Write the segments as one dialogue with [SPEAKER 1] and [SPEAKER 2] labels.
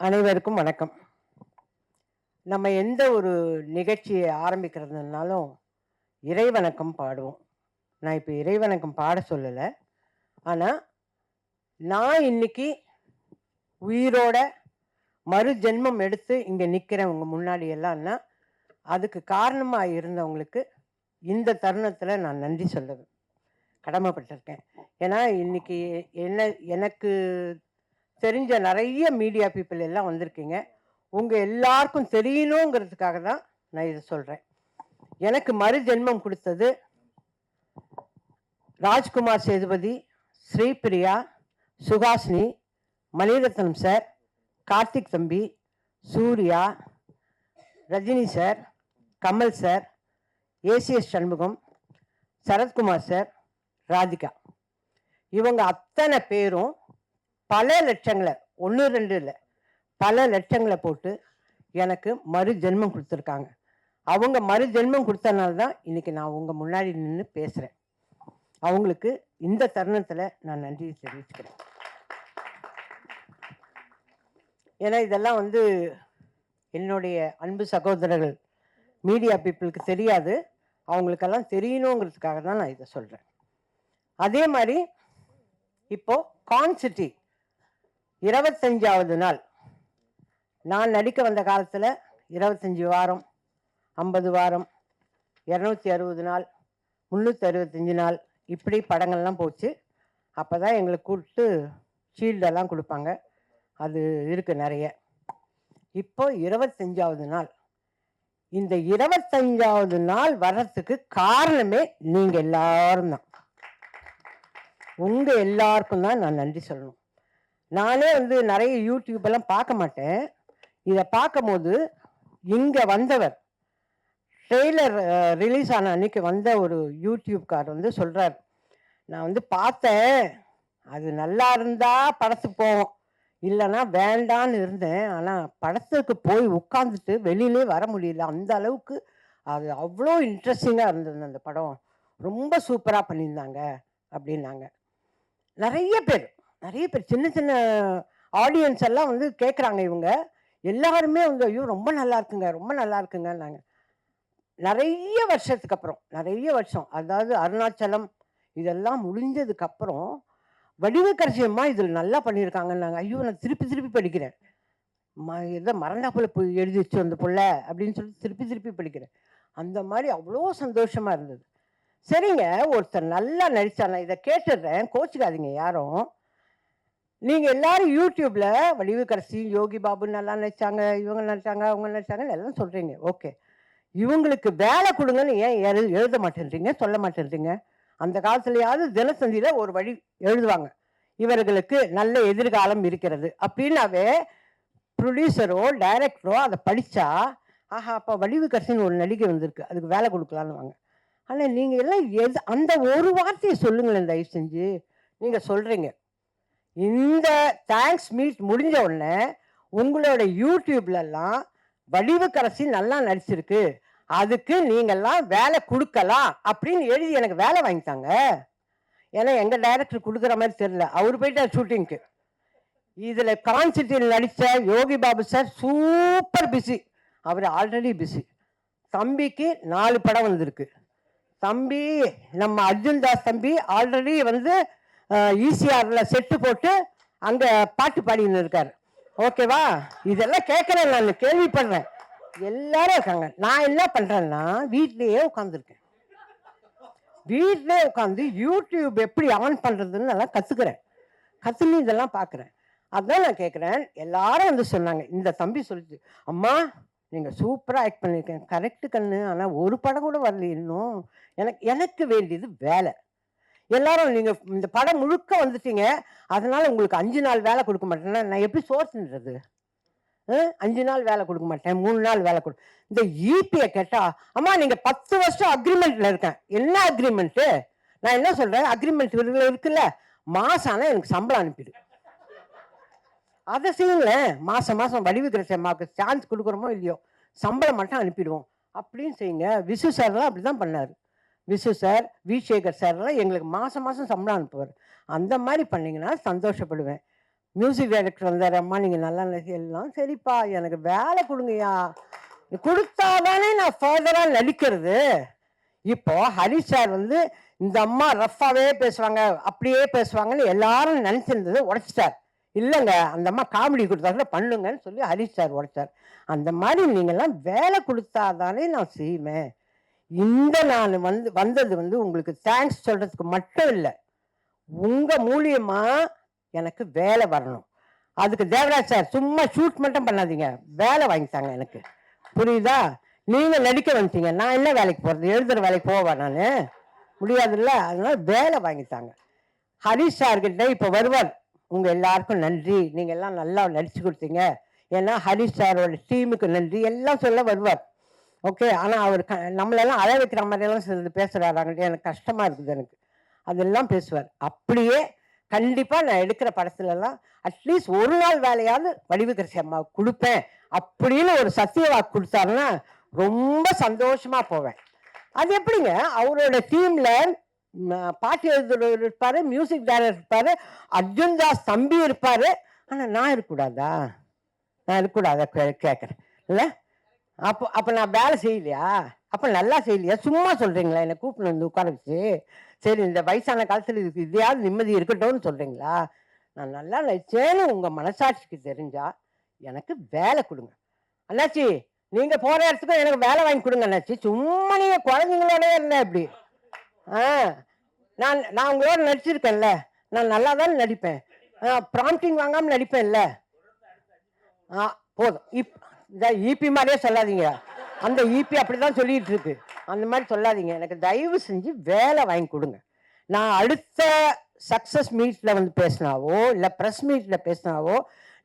[SPEAKER 1] அனைவருக்கும் வணக்கம். நம்ம எந்த ஒரு நிகழ்ச்சியை ஆரம்பிக்கிறதுனாலும் இறைவணக்கம் பாடுவோம். நான் இப்போ இறைவணக்கம் பாட சொல்லலை. ஆனால் நான் இன்னைக்கு உயிரோட மறு ஜென்மம் எடுத்து இங்கே நிற்கிறேன் உங்கள் முன்னாடி எல்லாம்னா அதுக்கு காரணமாக இருந்தவங்களுக்கு இந்த தருணத்தில் நான் நன்றி சொல்ல கடமைப்பட்டிருக்கேன். ஏன்னா இன்னைக்கு எனக்கு தெரிஞ்ச நிறைய மீடியா பீப்புள் எல்லாம் வந்திருக்கீங்க. உங்கள் எல்லாருக்கும் தெரியணுங்கிறதுக்காக தான் நான் இதை சொல்கிறேன். எனக்கு மறு ஜென்மம் கொடுத்தது ராஜ்குமார் சேதுபதி, ஸ்ரீபிரியா, சுஹாசினி, மணிரத்னம் சார், கார்த்திக் தம்பி, Suriya, Rajini sir, Kamal sir, ACS Shanmugam, Sarathkumar sir, Radhika. இவங்க அத்தனை பேரும் பல லட்சங்களை, 1 2 இல்லை, பல லட்சங்களை போட்டு எனக்கு மறு ஜென்மம் கொடுத்துருக்காங்க. அவங்க மறு ஜென்மம் கொடுத்தனால தான் இன்னைக்கு நான் உங்கள் முன்னாடி நின்று பேசுகிறேன். அவங்களுக்கு இந்த தருணத்தில் நான் நன்றி தெரிவிச்சுக்கிறேன். ஏன்னா இதெல்லாம் என்னுடைய அன்பு சகோதரர்கள் மீடியா பீப்புளுக்கு தெரியாது. அவங்களுக்கெல்லாம் தெரியணுங்கிறதுக்காக தான் நான் இதை சொல்கிறேன். அதே மாதிரி இப்போது கான்சிட்டி 25வது நாள். நான் நடிக்க வந்த காலத்தில் 25 வாரம், 50 வாரம், 260 நாள், 365 நாள் இப்படி படங்கள்லாம் போச்சு. அப்போ தான் எங்களுக்கு கூப்பிட்டு ஷீல்டெல்லாம் கொடுப்பாங்க. அது இருக்குது நிறைய. இப்போ 25வது நாள். இந்த 25வது நாள் வர்றதுக்கு காரணமே நீங்கள் எல்லாரும் தான். உங்கள் எல்லாருக்கும் தான் நான் நன்றி சொல்லணும். நானே நிறைய யூடியூப்பெல்லாம் பார்க்க மாட்டேன். இதை பார்க்கும்போது இங்கே வந்தவர் ட்ரெய்லர் ரிலீஸ் ஆன அன்னைக்கு வந்த ஒரு யூடியூப்கார் சொல்கிறார், நான் பார்த்தேன், அது நல்லா இருந்தால் படத்துக்கு போவோம், இல்லைன்னா வேண்டான்னு இருந்தேன். ஆனால் படத்துக்கு போய் உட்காந்துட்டு வெளியிலே வர முடியல. அந்த அளவுக்கு அது அவ்வளோ இன்ட்ரெஸ்டிங்காக இருந்தது. அந்த படம் ரொம்ப சூப்பராக பண்ணியிருந்தாங்க அப்படின்னாங்க. நிறைய பேர் சின்ன சின்ன ஆடியன்ஸ் எல்லாம் கேட்குறாங்க. இவங்க எல்லாருமே ஐயோ ரொம்ப நல்லா இருக்குங்க, ரொம்ப நல்லா இருக்குங்கன்னாங்க. நிறைய வருஷத்துக்கு அப்புறம், நிறைய வருஷம், அதாவது அருணாச்சலம் இதெல்லாம் முடிஞ்சதுக்கப்புறம் வடிவக்கரசி அம்மா இதில் நல்லா பண்ணியிருக்காங்கன்னாங்க. ஐயோ நான் திருப்பி திருப்பி படிக்கிறேன். எதோ மறந்தா போல போய் எழுதிச்சு அந்த புள்ள அப்படின்னு சொல்லிட்டு திருப்பி திருப்பி படிக்கிறேன். அந்த மாதிரி அவ்வளோ சந்தோஷமாக இருந்தது. சரிங்க, ஒருத்தர் நல்லா நடித்தாங்க. இதை கேட்டுடுறேன், கோச்சுக்காதீங்க யாரும். நீங்கள் எல்லாரும் யூடியூப்பில் வடிவுக்கரசி, யோகி பாபு நல்லா நடித்தாங்க, இவங்க நடித்தாங்க, அவங்க நடித்தாங்கன்னு எல்லாம் சொல்கிறீங்க. ஓகே, இவங்களுக்கு வேலை கொடுங்கன்னு ஏன் எழுத மாட்டேன்றீங்க, சொல்ல மாட்டேன்றீங்க? அந்த காலத்துலையாவது தினத்தந்தியில் ஒரு வழி எழுதுவாங்க, இவர்களுக்கு நல்ல எதிர்காலம் இருக்கிறது அப்படின்னாவே ப்ரொடியூசரோ டைரக்டரோ அதை படித்தா, ஆஹா அப்போ வடிவுக்கரசின்னு ஒரு நடிகை வந்திருக்கு, அதுக்கு வேலை கொடுக்கலான்னு வாங்க. ஆனால் நீங்கள் எல்லாம் அந்த ஒரு வார்த்தையை சொல்லுங்களேன் தயவு செஞ்சு. நீங்கள் சொல்கிறீங்க. இந்த தேங்க்ஸ் மீட் முடிஞ்ச உடனே உங்களோட யூடியூப்லலாம் வடிவுக்கரசி நல்லா நடிச்சிருக்கு, அதுக்கு நீங்கள்லாம் வேலை கொடுக்கலாம் அப்படின்னு எழுதி எனக்கு வேலை வாங்கித்தாங்க. ஏன்னா எங்கள் டைரக்டர் கொடுக்குற மாதிரி தெரியல, அவர் போயிட்டார் ஷூட்டிங்க்கு. இதில் கான்சிட்டியில் நடித்த Yogi Babu sir super busy, அவர் ஆல்ரெடி பிஸி. தம்பிக்கு 4 படம் வந்திருக்கு. தம்பி நம்ம அர்ஜுன் தாஸ் தம்பி ஆல்ரெடி ஈசிஆரில் செட்டு போட்டு அங்கே பாட்டு பாடின்னு இருக்கார். ஓகேவா? இதெல்லாம் கேட்குறேன், நான் கேள்விப்படுறேன். எல்லாரும் இருக்காங்க. நான் என்ன பண்ணுறேன்னா வீட்லேயே உட்காந்துருக்கேன். வீட்டிலே உட்காந்து யூடியூப் எப்படி ஆன் பண்ணுறதுன்னு நல்லா கற்றுன்னு இதெல்லாம் பார்க்குறேன். அதான் நான் கேட்குறேன். எல்லாரும் சொன்னாங்க, இந்த தம்பி சொல்லிச்சு, அம்மா நீங்கள் சூப்பராக ஆக்ட் பண்ணியிருக்கேன். கரெக்டு கண்ணு, ஆனால் ஒரு படம் கூட வரல இன்னும். எனக்கு வேண்டியது வேலை. எல்லாரும் நீங்கள் இந்த படம் முழுக்க வந்துட்டீங்க, அதனால் உங்களுக்கு 5 நாள் வேலை கொடுக்க மாட்டேன்னா நான் எப்படி சோர்த்துன்றது? 5 நாள் வேலை கொடுக்க மாட்டேன், 3 நாள் வேலை இந்த ஈபியை கேட்டால், அம்மா நீங்கள் 10 வருஷம் அக்ரிமெண்ட்டில் இருக்கேன். என்ன அக்ரிமெண்ட்டு? நான் என்ன சொல்கிறேன், அக்ரிமெண்ட் இருக்குல்ல, மாதம் ஆனால் எனக்கு சம்பளம் அனுப்பிடு. அதை செய்யுங்களேன். மாதம் வடிவுக்கரசி அம்மாவுக்கு சான்ஸ் கொடுக்குறோமோ இல்லையோ, சம்பளம் மட்டும் அனுப்பிடுவோம் அப்படின்னு செய்யுங்க. விசு சார்லாம் அப்படி தான் பண்ணார். விசு சார், வி சேகர் சார்லாம் எங்களுக்கு மாதம் சம்பளம் அனுப்புவார். அந்த மாதிரி பண்ணிங்கன்னா சந்தோஷப்படுவேன். மியூசிக் டைரக்டர் வந்தார், அம்மா நீங்கள் நல்லா எல்லாம் சரிப்பா எனக்கு வேலை கொடுங்கய்யா, கொடுத்தாதானே நான் ஃபர்தராக நடிக்கிறது. இப்போ ஹரிஷ் சார் வந்து இந்த அம்மா ரஃப்பாகவே பேசுவாங்க, அப்படியே பேசுவாங்கன்னு எல்லாரும் நினச்சிருந்தது உடைச்சிட்டார். இல்லைங்க, அந்த அம்மா காமெடி கொடுத்தாங்க பண்ணுங்கன்னு சொல்லி ஹரிஷ் சார் உடைச்சார். அந்த மாதிரி நீங்கள்லாம் வேலை கொடுத்தாதானே நான் செய்வேன். நான் வந்தது வந்து உங்களுக்கு தேங்க்ஸ் சொல்கிறதுக்கு மட்டும் இல்லை, உங்கள் மூலியமாக எனக்கு வேலை வரணும். அதுக்கு தேவராஜ் சார் சும்மா ஷூட் மட்டும் பண்ணாதீங்க, வேலை வாங்கித்தாங்க எனக்கு, புரியுதா? நீங்கள் நடிக்க வந்துட்டீங்க, நான் என்ன வேலைக்கு போகிறது? எழுதுகிற வேலைக்கு போவேன் நான், முடியாதுல்ல. அதனால வேலை வாங்கித்தாங்க. ஹரிஷ் சார்கிட்ட இப்போ வருவார். உங்கள் எல்லாருக்கும் நன்றி, நீங்கள் எல்லாம் நல்லா நடிச்சு கொடுத்தீங்க, ஏன்னா ஹரிஷ் சாரோட டீமுக்கு நன்றி எல்லாம் சொல்ல வருவார். ஓகே, ஆனால் அவர் நம்மளெல்லாம் அழ வைக்கிற மாதிரியெல்லாம் சிலது பேசுகிறாராங்க, எனக்கு கஷ்டமாக இருக்குது. எனக்கு அதெல்லாம் பேசுவார். அப்படியே கண்டிப்பாக நான் எடுக்கிற படத்துலலாம் அட்லீஸ்ட் ஒரு நாள் வேலையாவது வடிவுக்கரசி அம்மாவுக்கு கொடுப்பேன் அப்படின்னு ஒரு சத்தியவாக்கு கொடுத்தாருன்னா ரொம்ப சந்தோஷமாக போவேன். அது எப்படிங்க, அவரோட டீமில் பாட்டு எழுதுறவர் இருப்பார், மியூசிக் டைரக்டர் இருப்பார், அர்ஜுன் தாஸ் தம்பி இருப்பார். ஆனால் நான் இருக்கக்கூடாதா? நான் இருக்கக்கூடாதா கேட்குறேன் இல்லை? அப்போ நான் வேலை செய்யலையா? அப்போ நல்லா செய்யலையா? சும்மா சொல்கிறீங்களா? என்னை கூப்பிட்டு வந்து உட்கார வச்சு, சரி இந்த வயசான காலத்தில் இதுக்கு இதையாவது நிம்மதி இருக்கட்டும்னு சொல்கிறீங்களா? நான் நல்லா நினச்சேன்னு உங்கள் மனசாட்சிக்கு தெரிஞ்சா எனக்கு வேலை கொடுங்க அண்ணாச்சி. நீங்கள் போகிற இடத்துக்கும் எனக்கு வேலை வாங்கி கொடுங்க அண்ணாச்சி. சும்மா நீங்கள் குழந்தைங்களோட இருந்தேன் இப்படி. நான் உங்களோட நடிச்சிருக்கேன்ல, நான் நல்லா தான் நடிப்பேன், ப்ராம்ப்டிங் வாங்காமல் நடிப்பேன்ல. போதும். இந்த ஈபி மாதிரியே சொல்லாதீங்க, அந்த ஈபி அப்படிதான் சொல்லிட்டு இருக்கு, அந்த மாதிரி சொல்லாதீங்க. எனக்கு தயவு செஞ்சு வேலை வாங்கி கொடுங்க. நான் அடுத்த சக்ஸஸ் மீட்டில் வந்து பேசினாவோ இல்லை ப்ரெஸ் மீட்டில் பேசினாவோ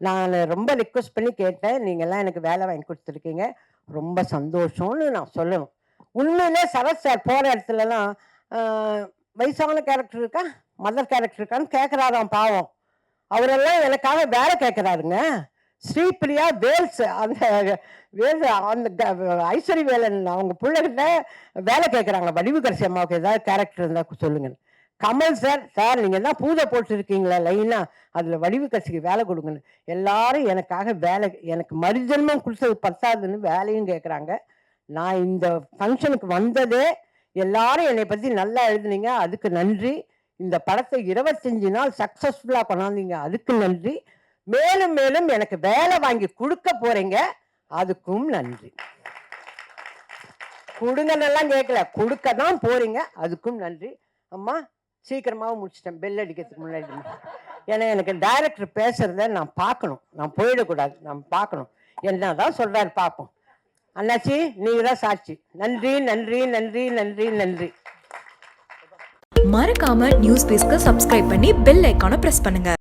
[SPEAKER 1] நான் ரொம்ப ரிக்வெஸ்ட் பண்ணி கேட்டேன், நீங்கள்லாம் எனக்கு வேலை வாங்கி கொடுத்துருக்கீங்க, ரொம்ப சந்தோஷம்னு நான் சொல்லணும். உண்மையிலே சரத் சார் போகிற இடத்துலலாம் வயசான கேரக்டர் இருக்கா, மதர் கேரக்டர் இருக்கான்னு கேட்குறாராம் பாவம். அவரெல்லாம் எனக்காக வேலை கேட்குறாருங்க. ஸ்ரீபிரியா வேல்ஸ், அந்த ஐஸ்வரி வேலன் அவங்க பிள்ளைகிட்ட வேலை கேட்குறாங்க, வடிவுக்கரசி அம்மாவுக்கு ஏதாவது கேரக்டர் இருந்தால் சொல்லுங்க. கமல் சார் நீங்கள் தான் பூஜை போட்டுருக்கீங்களா லைனா, அதில் வடிவுக்கரசிக்கு வேலை கொடுங்கன்னு எல்லாரும் எனக்காக வேலை, எனக்கு மறுஜன்மம் கொடுத்தது பத்தாதுன்னு வேலையும் கேட்குறாங்க. நான் இந்த ஃபங்க்ஷனுக்கு வந்ததே எல்லாரும் என்னை பற்றி நல்லா எழுதுனீங்க, அதுக்கு நன்றி. இந்த படத்தை 25 நாள் சக்ஸஸ்ஃபுல்லாக கொண்டாந்தீங்க, அதுக்கு நன்றி. மேலும் மேலும் எனக்கு வேலை வாங்கி கொடுக்க போறீங்க, அதுக்கும் நன்றி. கொடுங்கன்னெல்லாம் கேட்கல, கொடுக்க தான் போறீங்க, அதுக்கும் நன்றி. அம்மா சீக்கிரமாகவும் முடிச்சிட்டேன், பெல் அடிக்கிறதுக்கு முன்னாடி. ஏன்னா எனக்கு டைரக்டர் பேசுறத நான் பார்க்கணும், நான் போயிடக்கூடாது, நான் பார்க்கணும் என்னதான் சொல்றாரு பார்ப்போம். அண்ணாச்சி நீங்க தான் சாட்சி. நன்றி நன்றி நன்றி நன்றி நன்றி.
[SPEAKER 2] மறக்காம நியூஸ் பேஸ்க்கு சப்ஸ்கிரைப் பண்ணி பெல் ஐகானை பிரஸ் பண்ணுங்க.